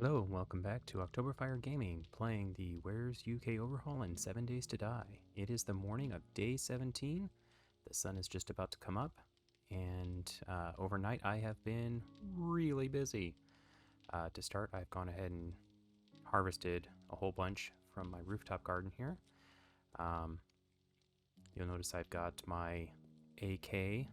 Hello, and welcome back to Octoberfire Gaming, playing the War3zuk Overhaul in 7 Days to Die. It is the morning of day 17. The sun is just about to come up, and overnight I have been really busy. To start, I've gone ahead and harvested a whole bunch from my rooftop garden here. You'll notice I've got my AK.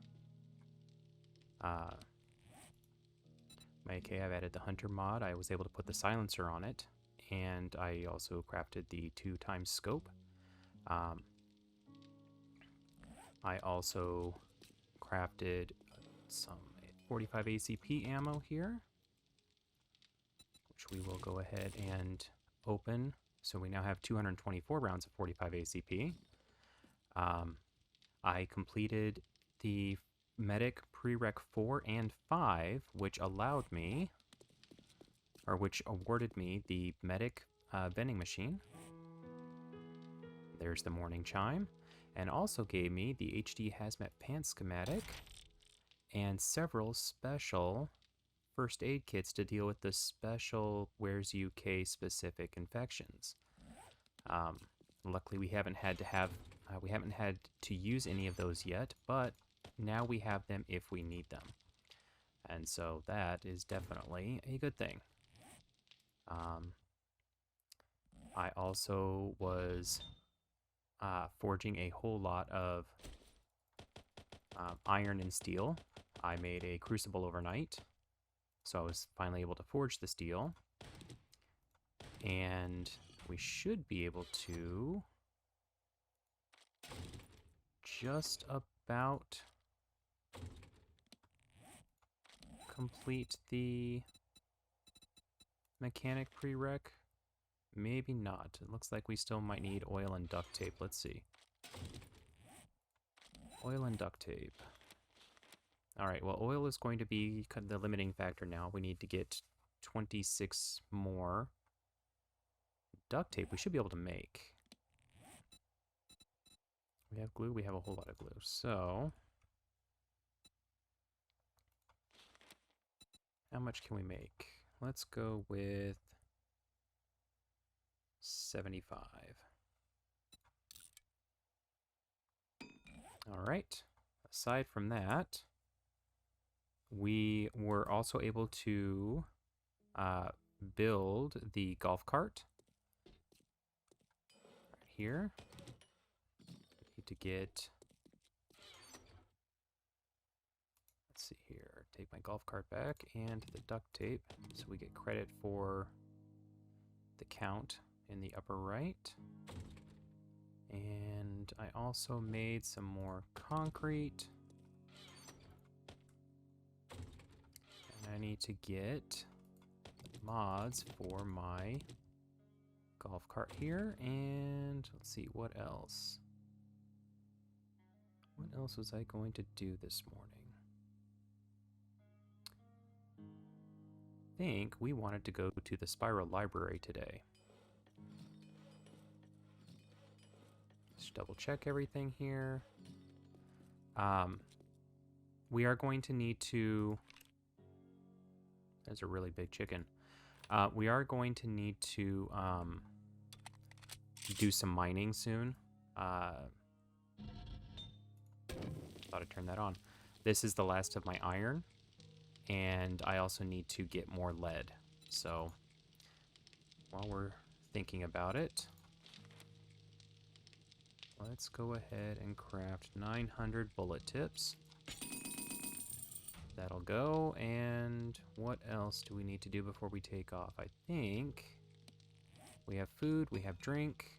I've added the Hunter mod. I was able to put the silencer on it, and I also crafted the 2x scope. I also crafted some 45 ACP ammo here, which we will go ahead and open. So we now have 224 rounds of 45 ACP. I completed the Medic PreReq 4 and 5, which allowed me, or which awarded me the Medic vending machine. There's the morning chime, and also gave me the HD Hazmat Pants schematic and several special first aid kits to deal with the special War3zuk specific infections. Luckily, we haven't had to use any of those yet, but now we have them if we need them. And so that is definitely a good thing. I also was forging a whole lot of iron and steel. I made a crucible overnight, so I was finally able to forge the steel. And we should be able to just about complete the mechanic prereq. Maybe not. It looks like we still might need oil and duct tape. Let's see. Oil and duct tape. Alright, well, oil is going to be the limiting factor now. We need to get 26 more. Duct tape we should be able to make. We have glue? We have a whole lot of glue. So how much can we make? Let's go with 75. All right. Aside from that, we were also able to build the golf cart right here. Need to get, let's see here, take my golf cart back and the duct tape so we get credit for the count in the upper right. And I also made some more concrete. And I need to get mods for my golf cart here. And let's see, what else? What else was I going to do this morning? I think we wanted to go to the Spiral Library today. Let's double check everything here. We are going to need to... There's a really big chicken. We are going to need to do some mining soon. Thought I'd turn that on. This is the last of my iron, and I also need to get more lead. So while we're thinking about it, let's go ahead and craft 900 bullet tips. That'll go. And what else do we need to do before we take off? I think we have food, we have drink.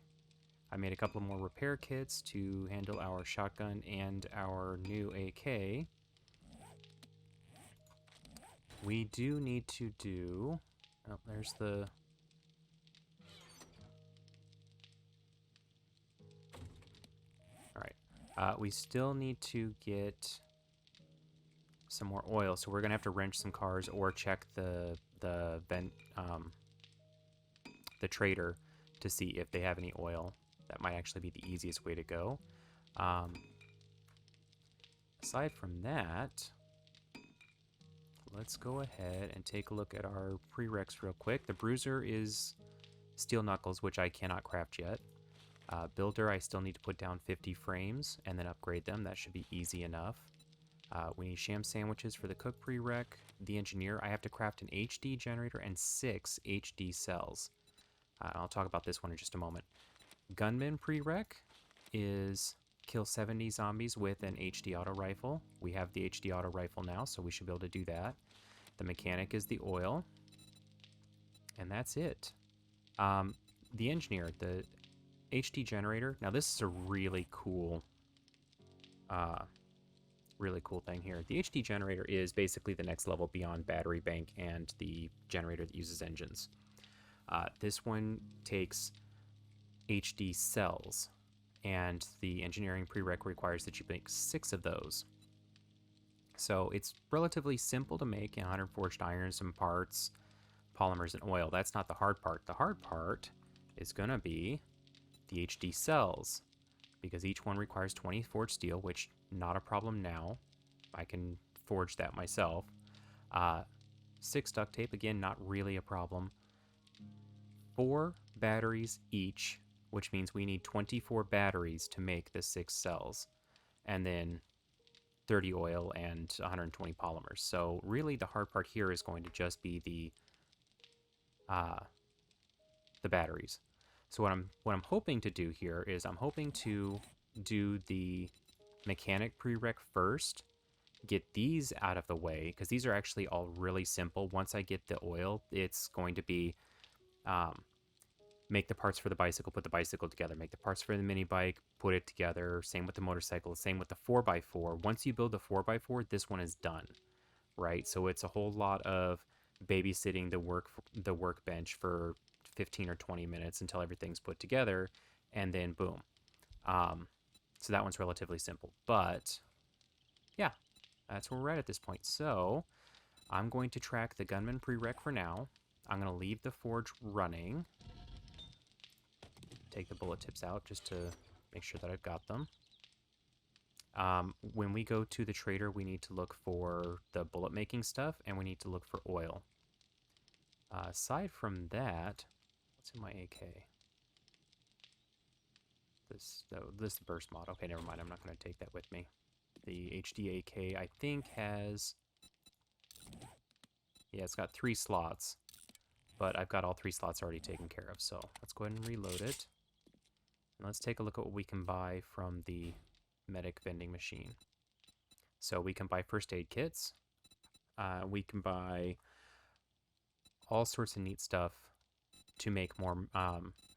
I made a couple more repair kits to handle our shotgun and our new AK. We do need to do... Oh, there's the... Alright. We still need to get some more oil, so we're going to have to wrench some cars or check the trader to see if they have any oil. That might actually be the easiest way to go. Aside from that, let's go ahead and take a look at our prereqs real quick. The bruiser is steel knuckles, which I cannot craft yet. Builder, I still need to put down 50 frames and then upgrade them. That should be easy enough. We need sham sandwiches for the cook prereq. The engineer, I have to craft an HD generator and 6 HD cells. I'll talk about this one in just a moment. Gunman prereq is kill 70 zombies with an HD auto rifle. We have the HD auto rifle now, so we should be able to do that. The mechanic is the oil. And that's it. The engineer, the HD generator. Now this is a really cool thing here. The HD generator is basically the next level beyond battery bank and the generator that uses engines. This one takes HD cells, and the engineering prereq requires that you make 6 of those. So it's relatively simple to make, 100 forged iron, some parts, polymers, and oil. That's not the hard part. The hard part is going to be the HD cells, because each one requires 20 forged steel, which not a problem now. I can forge that myself. 6 duct tape, again, not really a problem. 4 batteries each, which means we need 24 batteries to make the 6 cells, and then 30 oil and 120 polymers. So really the hard part here is going to just be the batteries. So what I'm hoping to do here is I'm hoping to do the mechanic prereq first, get these out of the way, because these are actually all really simple. Once I get the oil, it's going to be make the parts for the bicycle, put the bicycle together, make the parts for the mini bike, put it together. Same with the motorcycle, same with the 4x4. Once you build the 4x4, this one is done, right? So it's a whole lot of babysitting the workbench for 15 or 20 minutes until everything's put together, and then boom. So that one's relatively simple, but yeah, that's where we're at this point. So I'm going to track the gunman prereq for now. I'm going to leave the forge running. Take the bullet tips out just to make sure that I've got them. When we go to the trader, we need to look for the bullet making stuff, and we need to look for oil. Aside from that, what's in my AK? This is the burst mod. Okay, never mind. I'm not going to take that with me. The HD AK, I think, has... Yeah, it's got 3 slots, but I've got all 3 slots already taken care of. So let's go ahead and reload it. And let's take a look at what we can buy from the medic vending machine. So we can buy first aid kits. We can buy all sorts of neat stuff to make more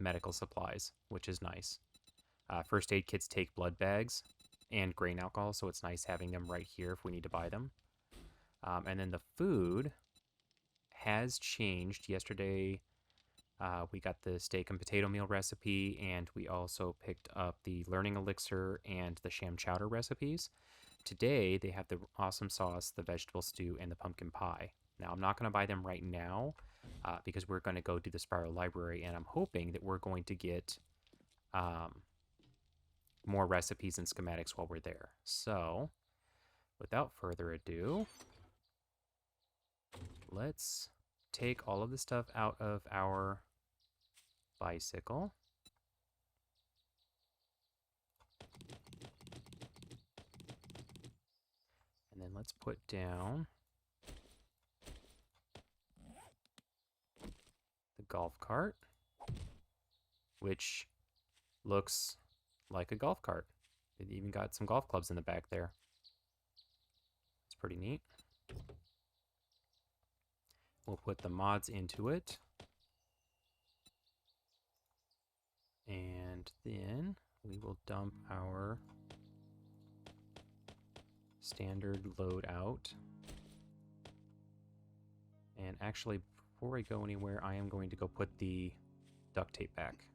medical supplies, which is nice. First aid kits take blood bags and grain alcohol, so it's nice having them right here if we need to buy them. And then the food has changed. Yesterday, we got the steak and potato meal recipe, and we also picked up the learning elixir and the sham chowder recipes. Today, they have the awesome sauce, the vegetable stew, and the pumpkin pie. Now, I'm not going to buy them right now because we're going to go do the Spiral Library, and I'm hoping that we're going to get more recipes and schematics while we're there. So, without further ado, let's take all of the stuff out of our bicycle. And then let's put down the golf cart, which looks like a golf cart. It even got some golf clubs in the back there. It's pretty neat. We'll put the mods into it. And then we will dump our standard loadout. And actually, before I go anywhere, I am going to go put the duct tape back.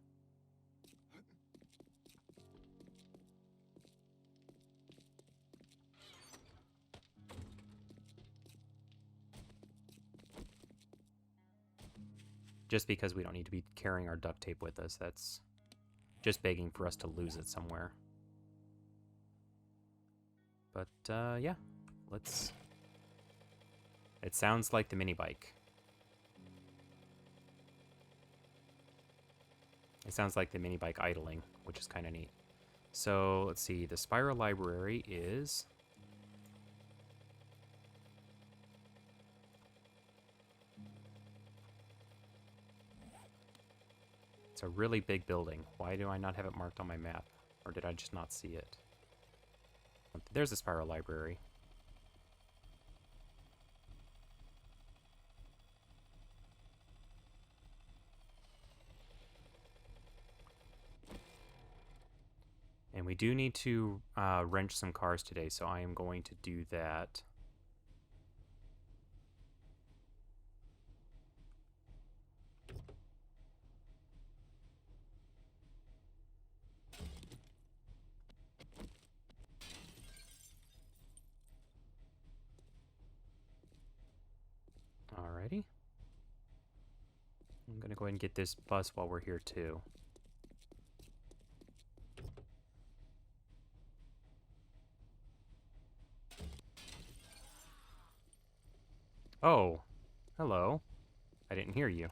Just because we don't need to be carrying our duct tape with us. That's just begging for us to lose it somewhere. But yeah, It sounds like the mini bike. It sounds like the mini bike idling, which is kind of neat. So let's see, the spiral library is... It's a really big building. Why do I not have it marked on my map? Or did I just not see it? There's a spiral library. And we do need to wrench some cars today, so I am going to do that. Alrighty. I'm going to go ahead and get this bus while we're here, too. Oh, hello. I didn't hear you.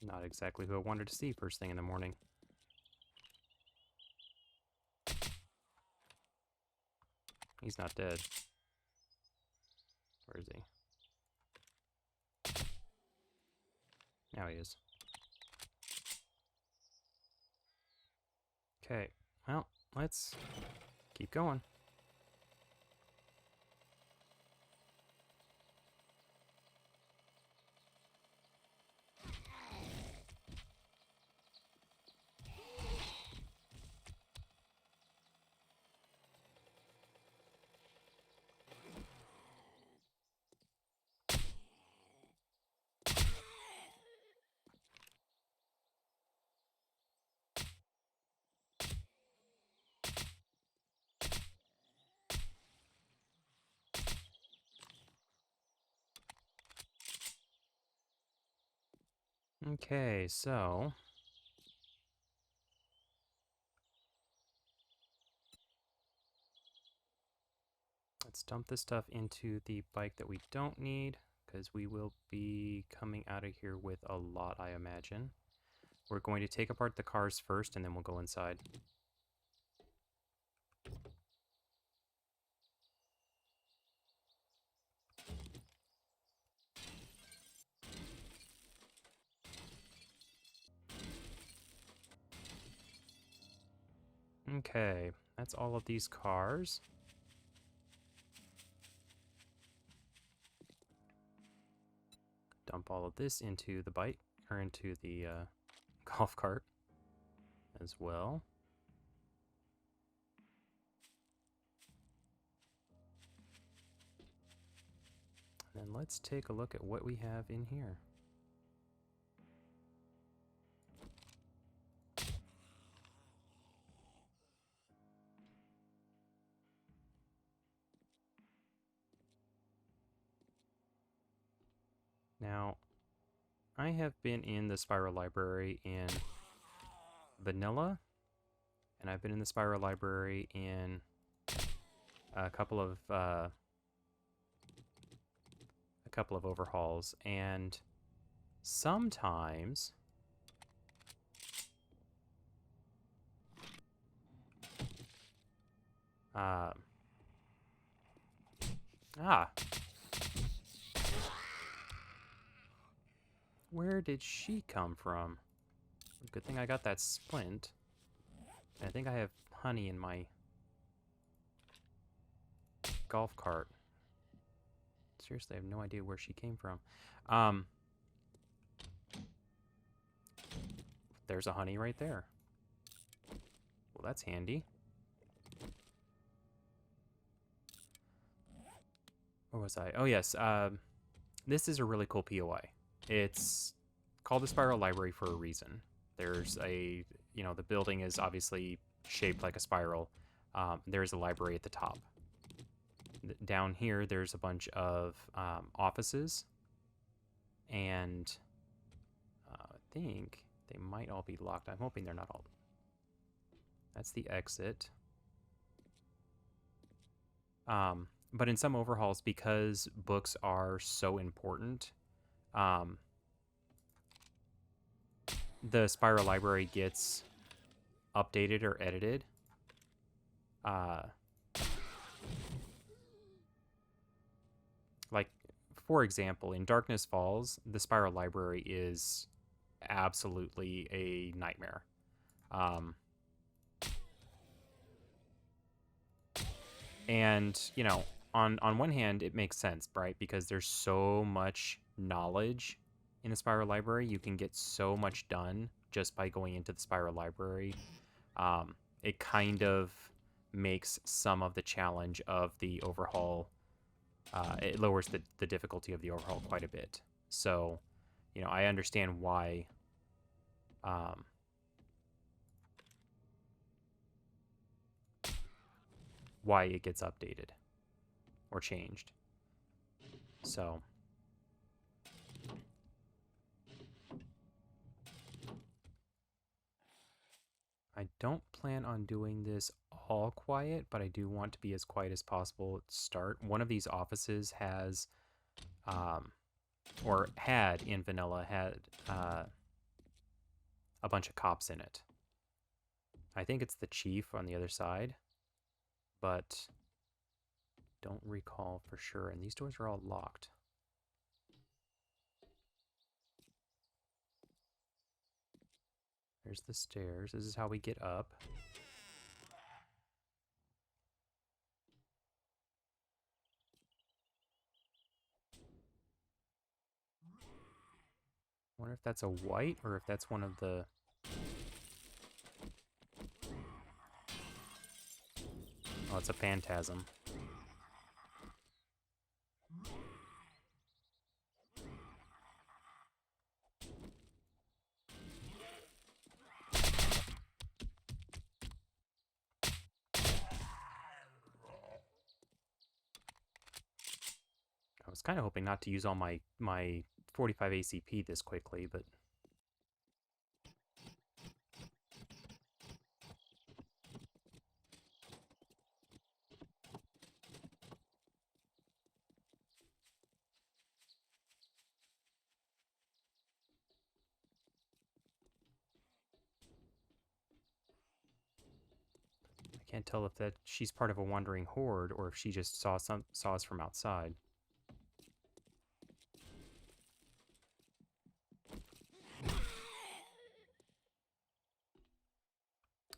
Not exactly who I wanted to see first thing in the morning. He's not dead. Where is he? Now he is. Okay, well, let's keep going. Okay, so... let's dump this stuff into the bike that we don't need, because we will be coming out of here with a lot, I imagine. We're going to take apart the cars first, and then we'll go inside. Okay, that's all of these cars. Dump all of this into the bike, or into the golf cart as well. And then let's take a look at what we have in here. Now, I have been in the spiral library in vanilla, and I've been in the spiral library in a couple of overhauls, and sometimes where did she come from? Good thing I got that splint. I think I have honey in my golf cart. Seriously, I have no idea where she came from. There's a honey right there. Well, that's handy. Where was I? Oh, yes. This is a really cool POI. It's called the Spiral Library for a reason. There's a, the building is obviously shaped like a spiral. There's a library at the top. down here, there's a bunch of offices, and I think they might all be locked. I'm hoping they're not all. That's the exit. But in some overhauls, because books are so important, the Spiral Library gets updated or edited. Like, for example, in Darkness Falls, the Spiral Library is absolutely a nightmare. And, you know, on one hand, it makes sense, right? Because there's so much knowledge in the Spiral Library. You can get so much done just by going into the Spiral Library. It kind of makes some of the challenge of the overhaul, it lowers the difficulty of the overhaul quite a bit. So, you know, I understand why it gets updated or changed. So I don't plan on doing this all quiet, but I do want to be as quiet as possible at start. One of these offices has, or had in vanilla, had a bunch of cops in it. I think it's the chief on the other side, but don't recall for sure. And these doors are all locked. There's the stairs. This is how we get up. I wonder if that's a white or if that's one of the... Oh, it's a phantasm. I was kind of hoping not to use all my 45 ACP this quickly, but... I can't tell if that she's part of a wandering horde or if she just saw us from outside.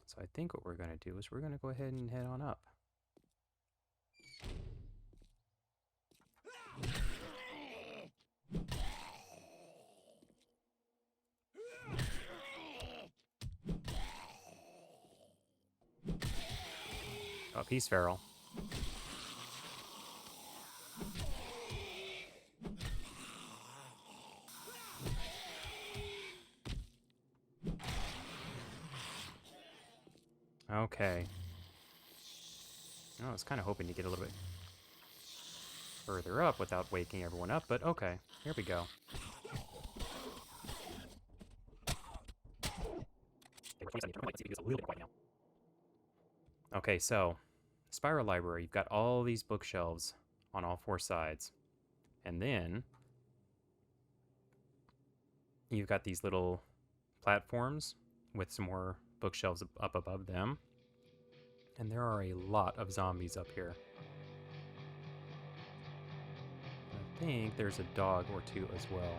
So I think what we're going to do is we're going to go ahead and head on up. Oh, peace, feral. Okay. I was kind of hoping to get a little bit further up without waking everyone up, but okay. Here we go. Okay, so Spiral Library, you've got all these bookshelves on all four sides. And then you've got these little platforms with some more bookshelves up above them. And there are a lot of zombies up here. I think there's a dog or two as well.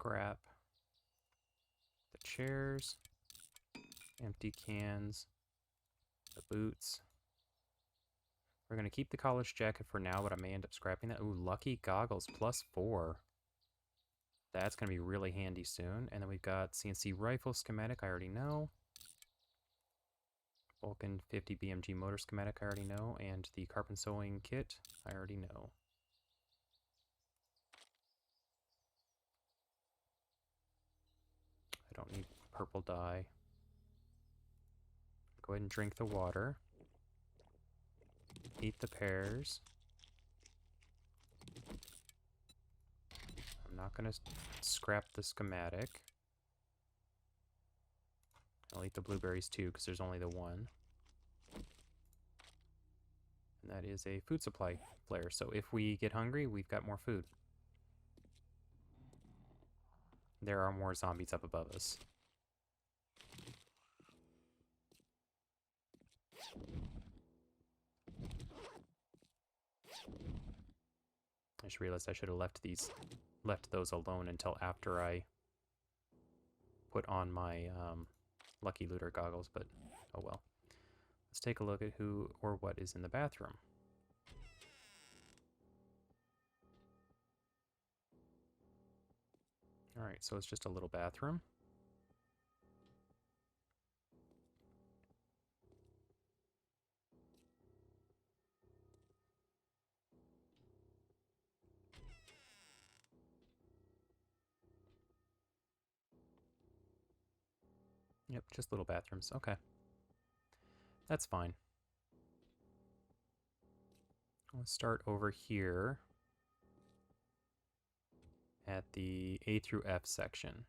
scrap the chairs, empty cans, the boots. We're going to keep the college jacket for now, but I may end up scrapping that. Ooh, lucky goggles, +4. That's going to be really handy soon. And then we've got CNC rifle schematic, I already know. Vulcan 50 BMG motor schematic, I already know. And the carpet sewing kit, I already know. I don't need purple dye. Go ahead and drink the water. Eat the pears. I'm not going to scrap the schematic. I'll eat the blueberries too, because there's only the one. And that is a food supply flare, so if we get hungry, we've got more food. There are more zombies up above us. I just realized I should have left those alone until after I put on my Lucky Looter goggles, but oh well. Let's take a look at who or what is in the bathroom. Alright, so it's just a little bathroom. Yep, just little bathrooms. Okay. That's fine. Let's start over here at the A through F section.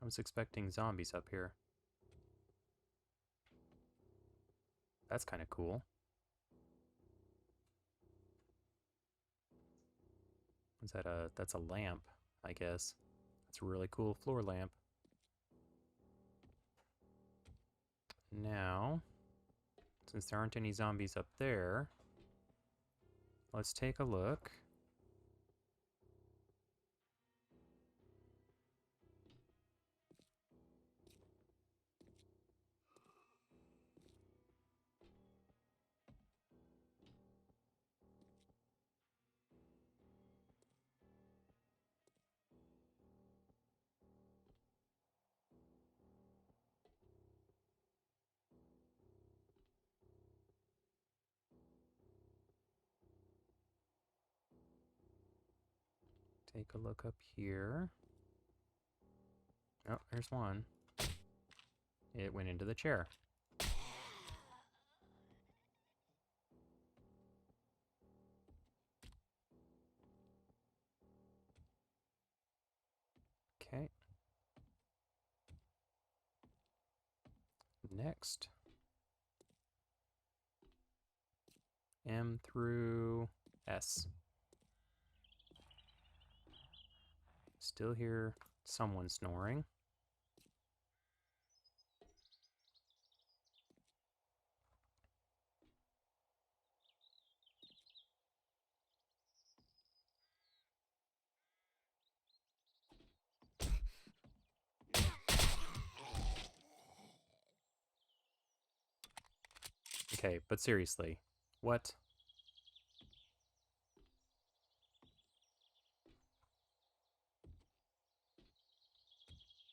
I was expecting zombies up here. That's kind of cool. Is that that's a lamp, I guess. It's a really cool floor lamp. Now, since there aren't any zombies up there, let's take a look. Take a look up here. Oh, there's one. It went into the chair. Okay. Next. M through S. Still hear someone snoring. Okay, but seriously, what?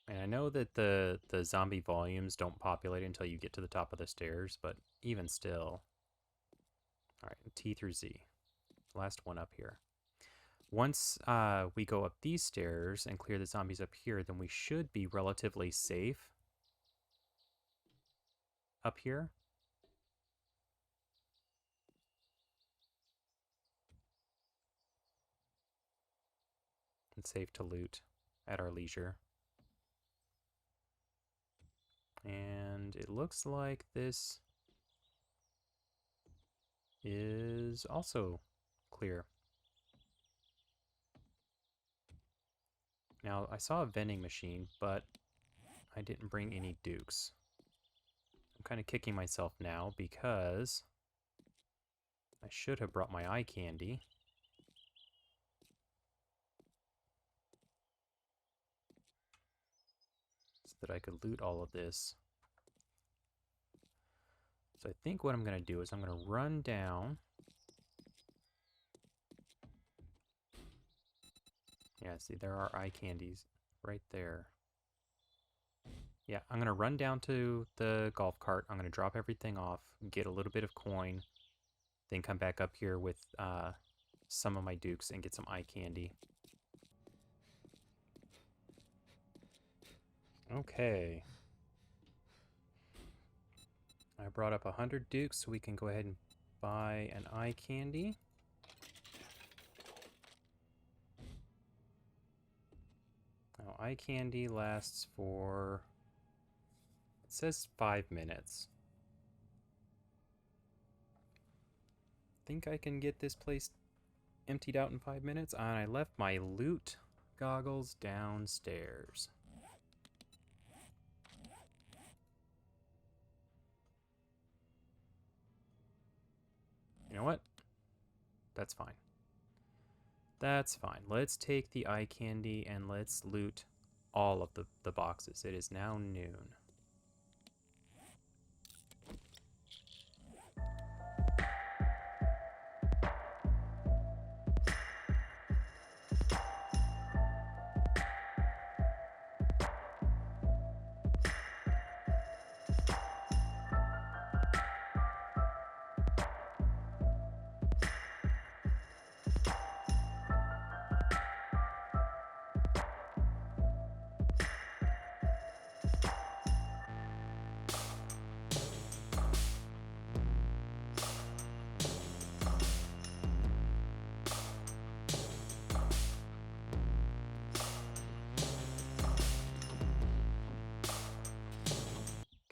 And I know that the zombie volumes don't populate until you get to the top of the stairs, but even still. Alright, T through Z. Last one up here. Once we go up these stairs and clear the zombies up here, then we should be relatively safe up here. And safe to loot at our leisure. And it looks like this is also clear. Now, I saw a vending machine, but I didn't bring any dukes. I'm kind of kicking myself now because I should have brought my eye candy. So that I could loot all of this. So I think what I'm going to do is I'm going to run down. Yeah, see, there are eye candies right there. Yeah, I'm going to run down to the golf cart. I'm going to drop everything off, get a little bit of coin, then come back up here with some of my dukes and get some eye candy. Okay. I brought up 100 dukes so we can go ahead and buy an eye candy. Now, eye candy lasts for, it says 5 minutes. Think I can get this place emptied out in 5 minutes? And I left my loot goggles downstairs. You know what? That's fine. That's fine. Let's take the eye candy and let's loot all of the boxes. It is now noon.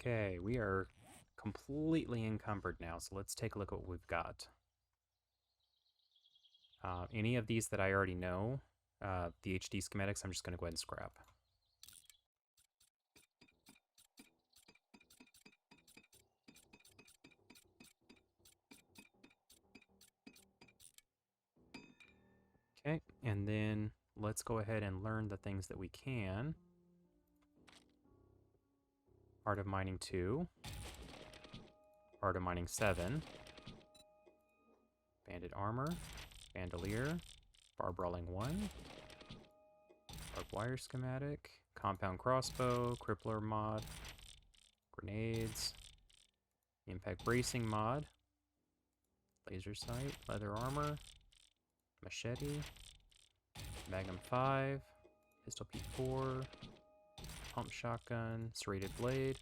Okay, we are completely encumbered now, so let's take a look at what we've got. Any of these that I already know, the HD schematics, I'm just going to go ahead and scrap. Okay, and then let's go ahead and learn the things that we can. Art of Mining 2. Art of Mining 7. Banded Armor. Bandolier. Bar Brawling 1. Barbed Wire Schematic. Compound Crossbow. Crippler Mod. Grenades. Impact Bracing Mod. Laser Sight. Leather Armor. Machete. Magnum 5. Pistol P4. Pump Shotgun. Serrated Blade.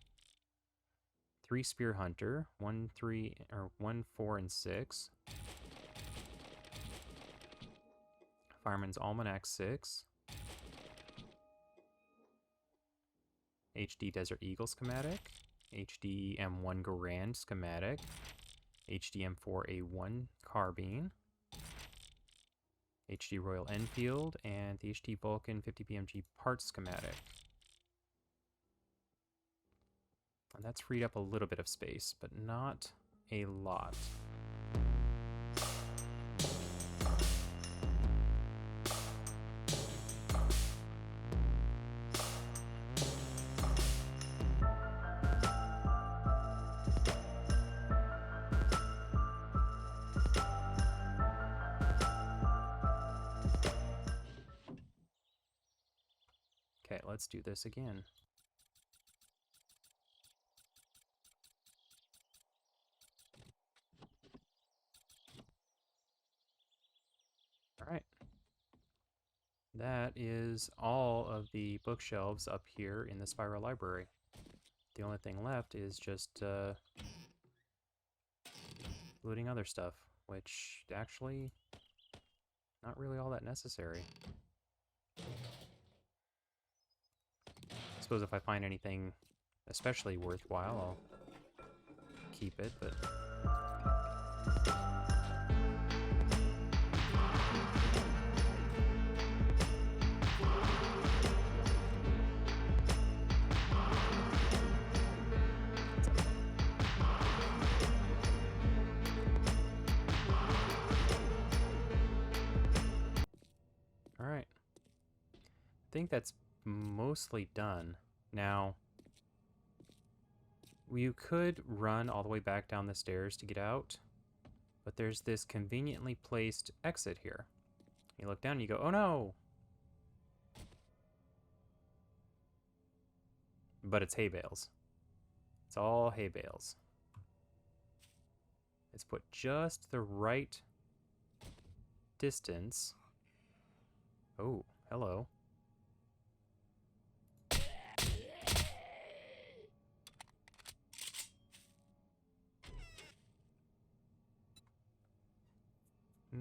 3 Spear Hunter. 1, 3, or 1, 4, and 6. Fireman's Almanac 6. HD Desert Eagle schematic. HD M1 Garand schematic. HD M4A1 carbine. HD Royal Enfield, and the HD Vulcan 50 BMG parts schematic. And that's freed up a little bit of space, but not a lot. Okay, let's do this again. All right. That is all of the bookshelves up here in the Spiral Library. The only thing left is just looting other stuff, which actually not really all that necessary. I suppose if I find anything especially worthwhile, I'll keep it, but think that's mostly done. Now, you could run all the way back down the stairs to get out, but there's this conveniently placed exit here. You look down and you go, oh no! But it's hay bales. It's all hay bales. It's put just the right distance. Oh, hello.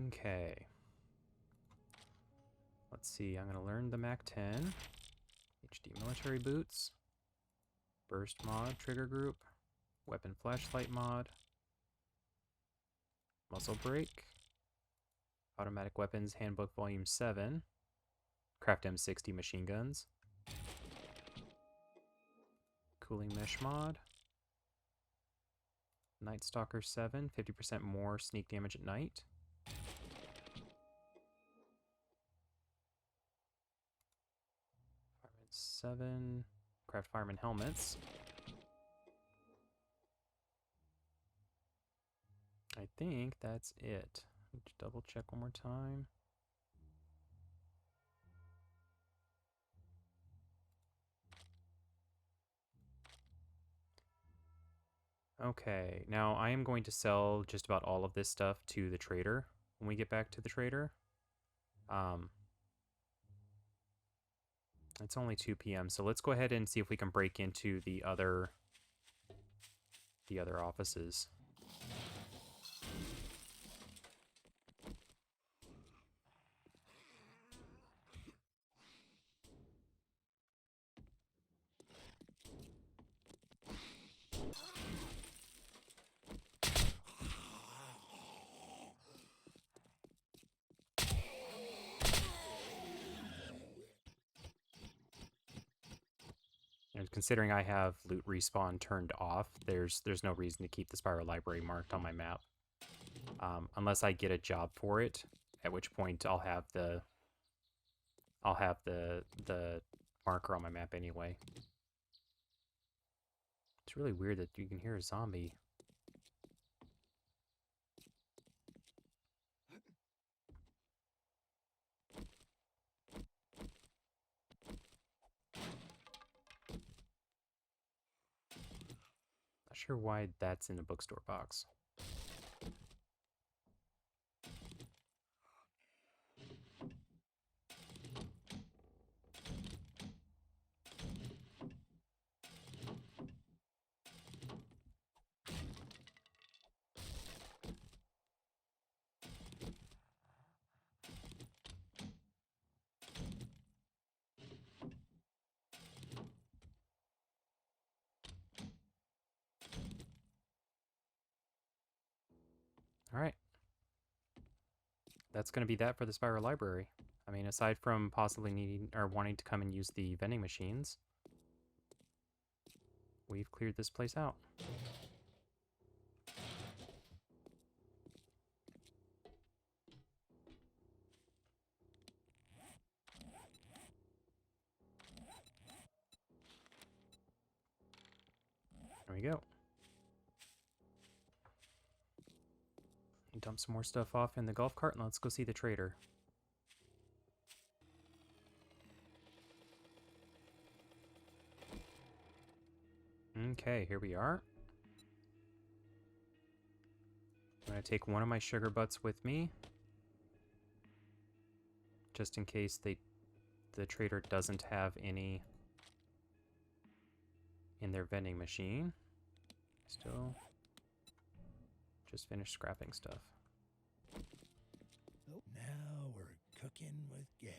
Okay. Let's see, I'm going to learn the MAC-10. HD military boots. Burst mod, trigger group. Weapon flashlight mod. Muzzle brake. Automatic weapons handbook volume 7. Craft M60 machine guns. Cooling mesh mod. Night Stalker 7, 50% more sneak damage at night. Fireman 7, craft fireman helmets. I think that's it. Let's double check one more time. Okay, now I am going to sell just about all of this stuff to the trader when we get back to the trader. It's only 2 p.m., so let's go ahead and see if we can break into the other offices. And considering I have loot respawn turned off, there's no reason to keep the Spiral Library marked on my map. Unless I get a job for it, at which point I'll have the marker on my map anyway. It's really weird that you can hear a zombie. Not sure why that's in the bookstore box. Alright. That's going to be that for the Spiral Library. I mean, aside from possibly needing or wanting to come and use the vending machines, we've cleared this place out. There we go. Dump some more stuff off in the golf cart and let's go see the trader. Okay, here we are. I'm going to take one of my sugar butts with me, just in case the trader doesn't have any in their vending machine. Still just finished scrapping stuff. Now we're cooking with gas.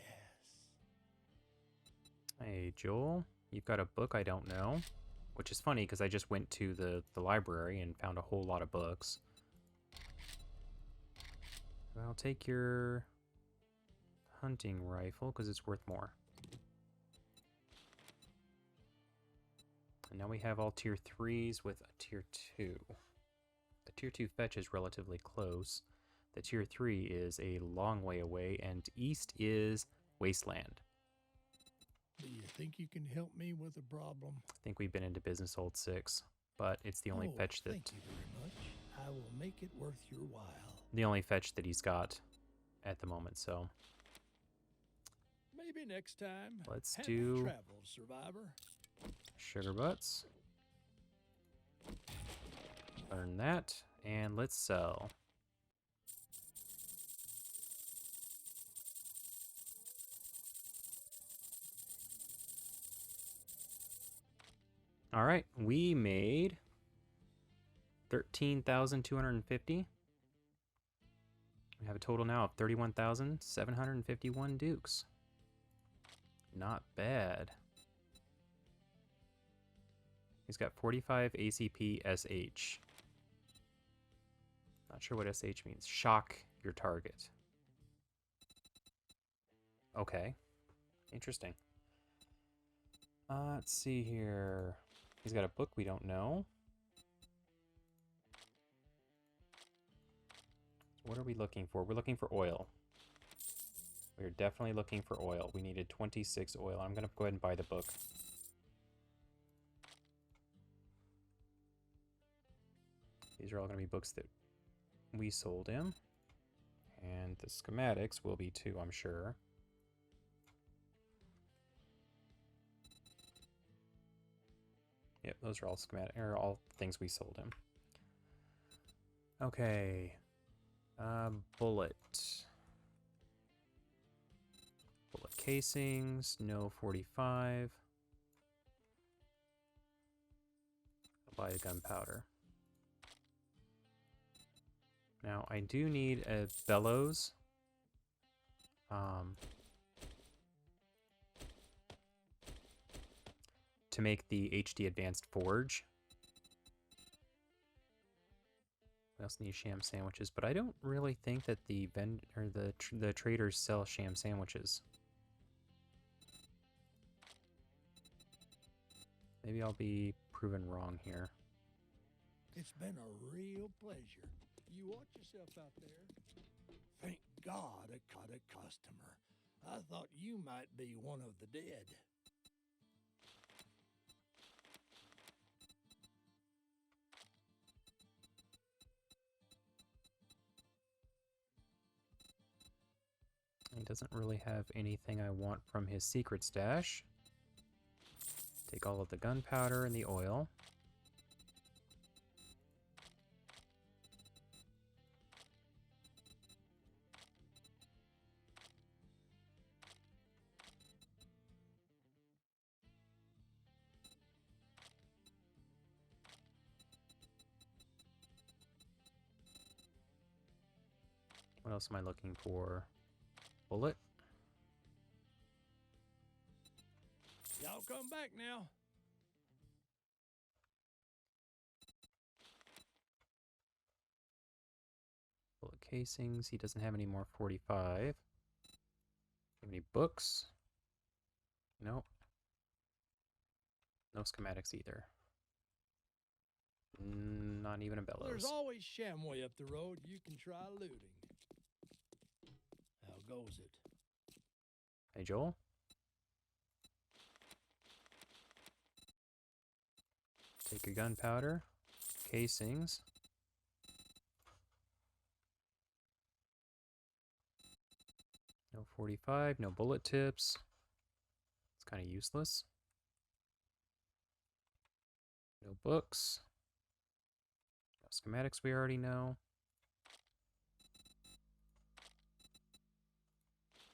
Hey, Joel, you've got a book I don't know, which is funny because I just went to the library and found a whole lot of books. I'll take your hunting rifle because it's worth more. And now we have all tier 3s with a tier 2. The tier 2 fetch is relatively close. The tier 3 is a long way away, and east is Wasteland. think you can help me with a problem? I think we've been into business old 6, but it's the only fetch that Thank you very much. I will make it worth your while. the only fetch that he's got at the moment. So Maybe next time. let's Happy do travels, survivor. sugar butts. Learn that, and let's sell. All right, we made 13,250. We have a total now of 31,751 dukes. Not bad. He's got 45 ACP SH. Not sure what SH means. Shock your target. Okay. Interesting. Let's see here. He's got a book we don't know. What are we looking for? We're looking for oil. We're definitely looking for oil. We needed 26 oil. I'm going to go ahead and buy the book. These are all going to be books that we sold him. And the schematics will be too, I'm sure. Yep, those are all schematic, or all things we sold him. Okay. Bullet. Bullet casings, no 45. I'll buy the gunpowder. Now, I do need a bellows. To make the HD Advanced Forge. We also need sham sandwiches, but I don't really think that the the traders sell sham sandwiches. Maybe I'll be proven wrong here. It's been a real pleasure. You watch yourself out there. Thank God I caught a customer. I thought you might be one of the dead. He doesn't really have anything I want from his secret stash. Take all of the gunpowder and the oil. What else am I looking for? Bullet. Y'all come back now. Bullet casings. He doesn't have any more 45. Any books? Nope. No schematics either. Not even a bellows. There's always Shamway up the road. You can try looting. How goes it? Hey, Joel? Take your gunpowder, casings. No 45, no bullet tips. It's kind of useless. No books. No schematics we already know.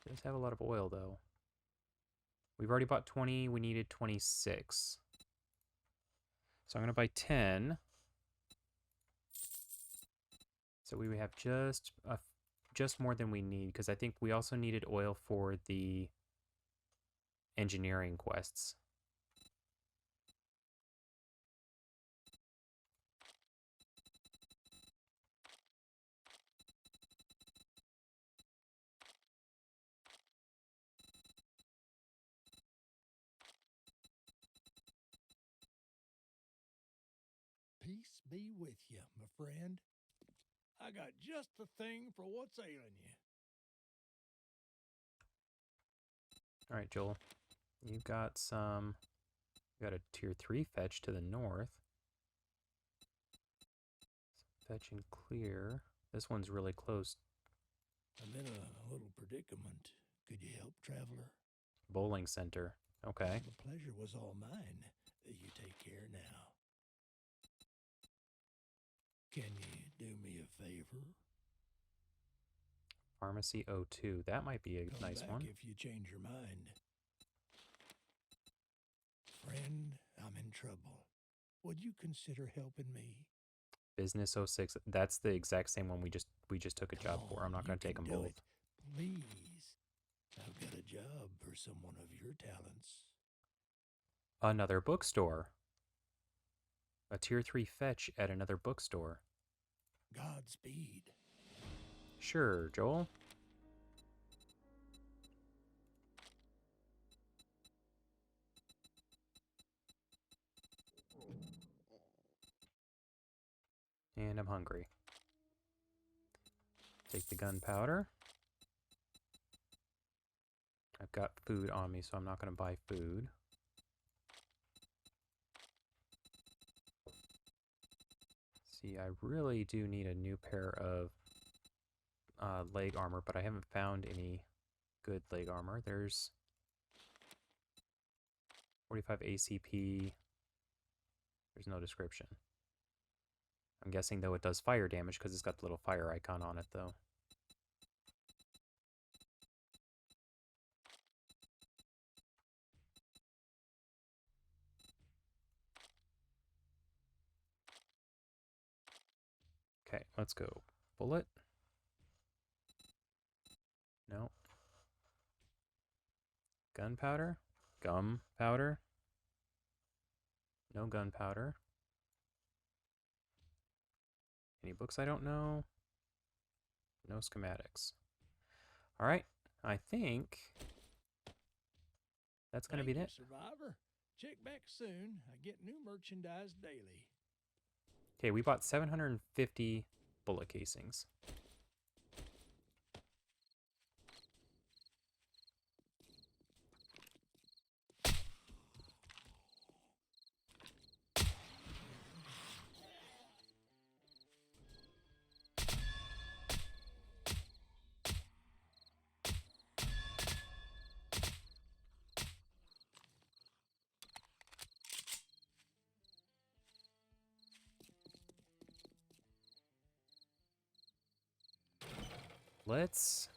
It does have a lot of oil, though. We've already bought 20. We needed 26. So I'm going to buy 10. So we would have just more than we need, because I think we also needed oil for the engineering quests. Peace be with you, my friend. I got just the thing for what's ailing you. All right, Joel. You've got some... You got a tier 3 fetch to the north. Fetch and clear. This one's really close. I'm in a little predicament. Could you help, traveler? Bowling center. Okay. The pleasure was all mine. You take care now. Can you do me a favor? Pharmacy 02. That might be a Come nice back one. if you change your mind. Friend, I'm in trouble. Would you consider helping me? Business 06. That's the exact same one we just took a job for. I'm not going to take them both. It. Please. I've got a job for someone of your talents. Another bookstore. A tier 3 fetch at another bookstore. Godspeed. Sure, Joel. And I'm hungry. Take the gunpowder. I've got food on me, so I'm not going to buy food. See, I really do need a new pair of leg armor, but I haven't found any good leg armor. There's 45 ACP. There's no description. I'm guessing, though, it does fire damage because it's got the little fire icon on it, though. Okay, let's go. Bullet. No. Gunpowder. Gum powder. No gunpowder. Any books I don't know? No schematics. All right, I think that's going to be it. Survivor. Check back soon. I get new merchandise daily. Okay, we bought 750 bullet casings. Let's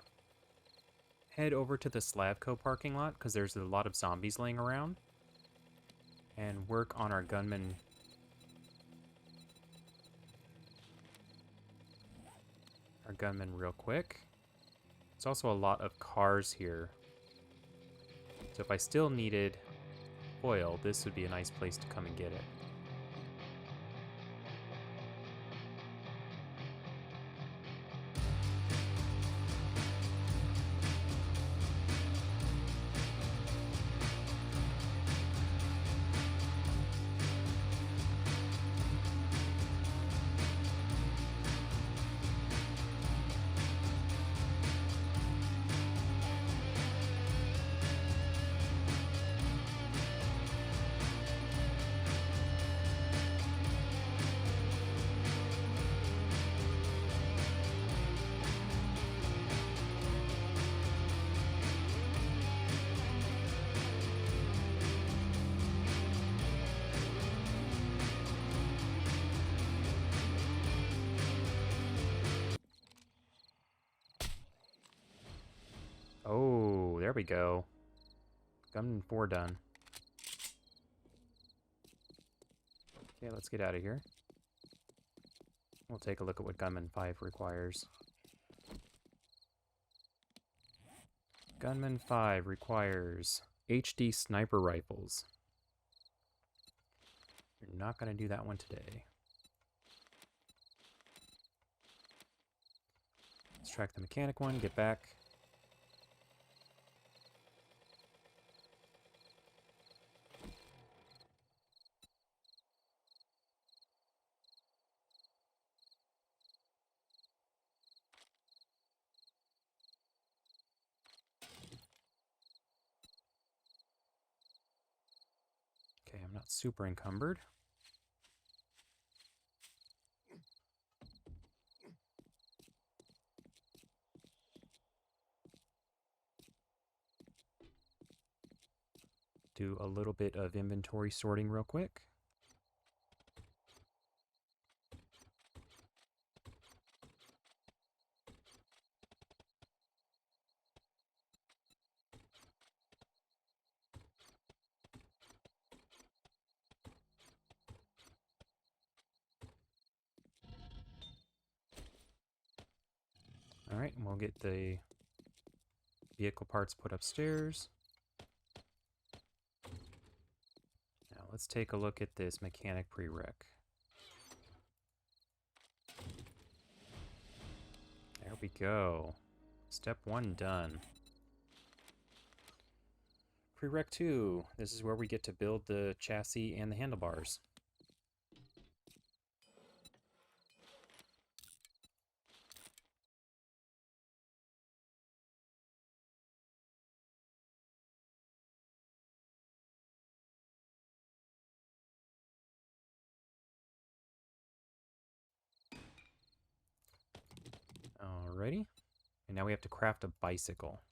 head over to the SlavCo parking lot because there's a lot of zombies laying around, and work on our gunman. Our gunman real quick. There's also a lot of cars here. So if I still needed oil, this would be a nice place to come and get it. Oh, there we go. Gunman 4 done. Okay, let's get out of here. We'll take a look at what Gunman 5 requires. Gunman 5 requires HD sniper rifles. You're not going to do that one today. Let's track the mechanic one, get back. not super encumbered. Do a little bit of inventory sorting real quick. All right, and we'll get the vehicle parts put upstairs. Now let's take a look at this mechanic prereq. There we go. Step 1 done. Prereq 2. This is where we get to build the chassis and the handlebars. Alrighty. And now we have to craft a bicycle.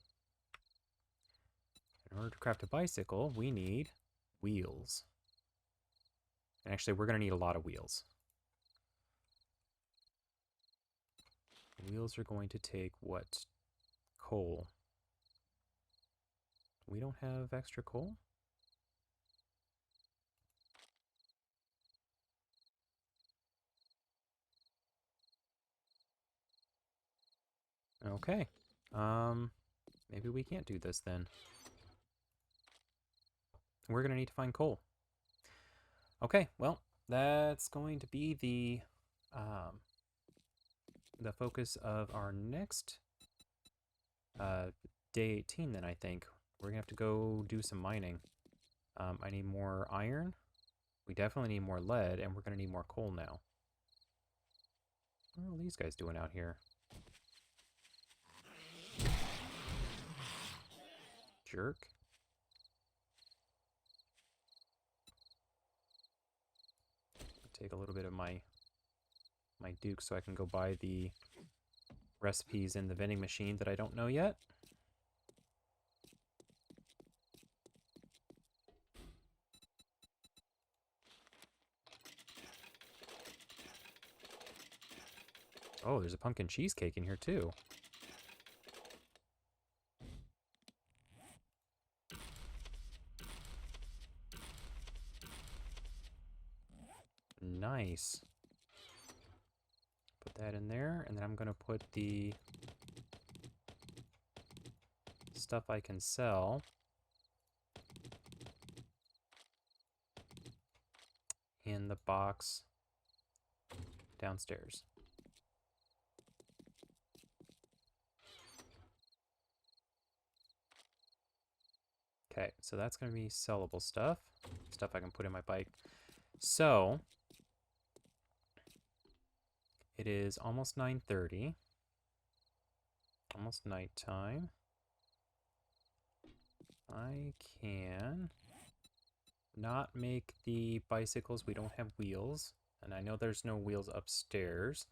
In order to craft a bicycle, we need wheels. And actually, we're going to need a lot of wheels. Wheels are going to take what? Coal. We don't have extra coal? Okay. Maybe we can't do this then. We're going to need to find coal. Okay, well, that's going to be the focus of our next day 18 then, I think. We're going to have to go do some mining. I need more iron. We definitely need more lead, and we're going to need more coal now. What are all these guys doing out here? Jerk. Take a little bit of my Duke so I can go buy the recipes in the vending machine that I don't know yet. Oh, there's a pumpkin cheesecake in here too. Nice. Put that in there, and then I'm going to put the stuff I can sell in the box downstairs. Okay, so that's going to be sellable stuff. Stuff I can put in my bike. So, it is almost 9:30. Almost nighttime. I can not make the bicycles. We don't have wheels. And I know there's no wheels upstairs.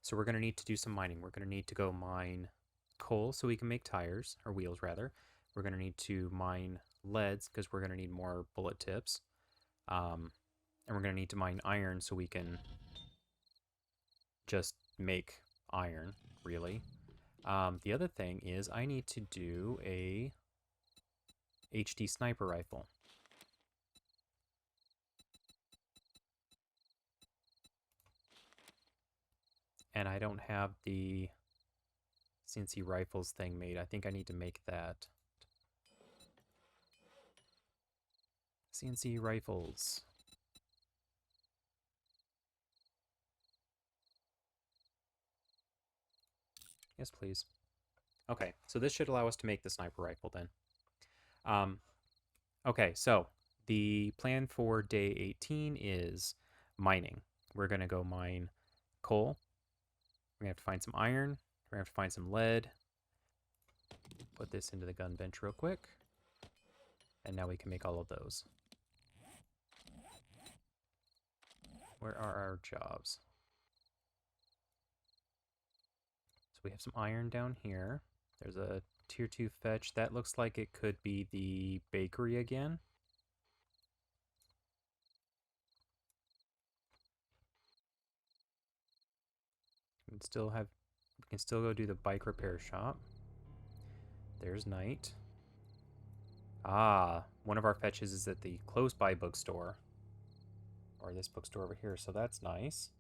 So we're going to need to do some mining. We're going to need to go mine coal so we can make tires, or wheels rather. We're going to need to mine leads because we're going to need more bullet tips. And we're going to need to mine iron so we can just make iron, really. The other thing is I need to do a HD sniper rifle. And I don't have the CNC rifles thing made. I think I need to make that. CNC rifles. Yes, please. Okay, so this should allow us to make the sniper rifle then. Okay, so the plan for day 18 is mining. We're going to go mine coal. We're going to have to find some iron. We're going to have to find some lead. Put this into the gun bench real quick. And now we can make all of those. Where are our jobs? So we have some iron down here. There's a tier 2 fetch. That looks like it could be the bakery again. We can still go do the bike repair shop. There's night. Ah, one of our fetches is at the close by bookstore. Or this bookstore over here, so that's nice.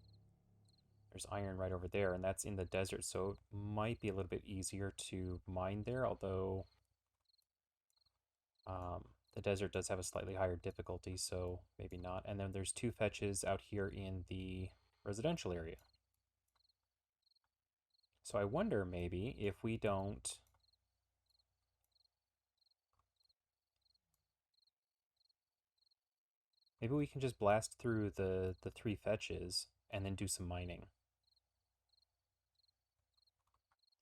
There's iron right over there, and that's in the desert, so it might be a little bit easier to mine there, although the desert does have a slightly higher difficulty, so maybe not. And then there's 2 fetches out here in the residential area. So I wonder maybe if we don't... Maybe we can just blast through the 3 fetches and then do some mining.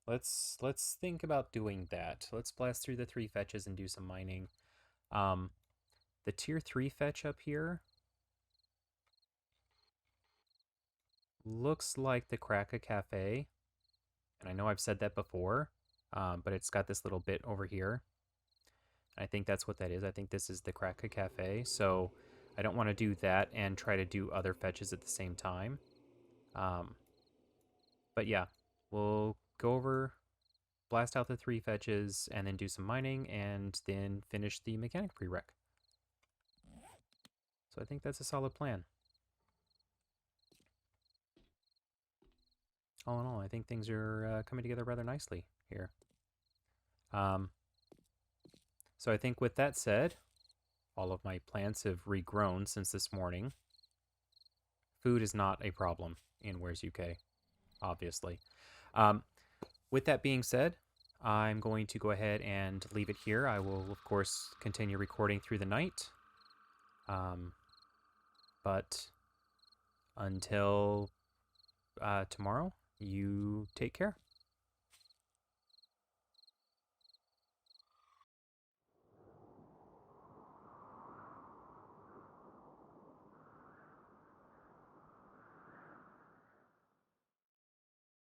Let's think about doing that. Let's blast through the 3 fetches and do some mining. The tier 3 fetch up here looks like the Kraka Cafe. And I know I've said that before, but it's got this little bit over here. I think that's what that is. I think this is the Kraka Cafe. So I don't want to do that and try to do other fetches at the same time. But yeah, we'll go over, blast out the 3 fetches, and then do some mining, and then finish the mechanic prereq. So I think that's a solid plan. All in all, I think things are coming together rather nicely here. So I think with that said, all of my plants have regrown since this morning. Food is not a problem in War3zuk, obviously. With that being said, I'm going to go ahead and leave it here. I will, of course, continue recording through the night. But until tomorrow, you take care.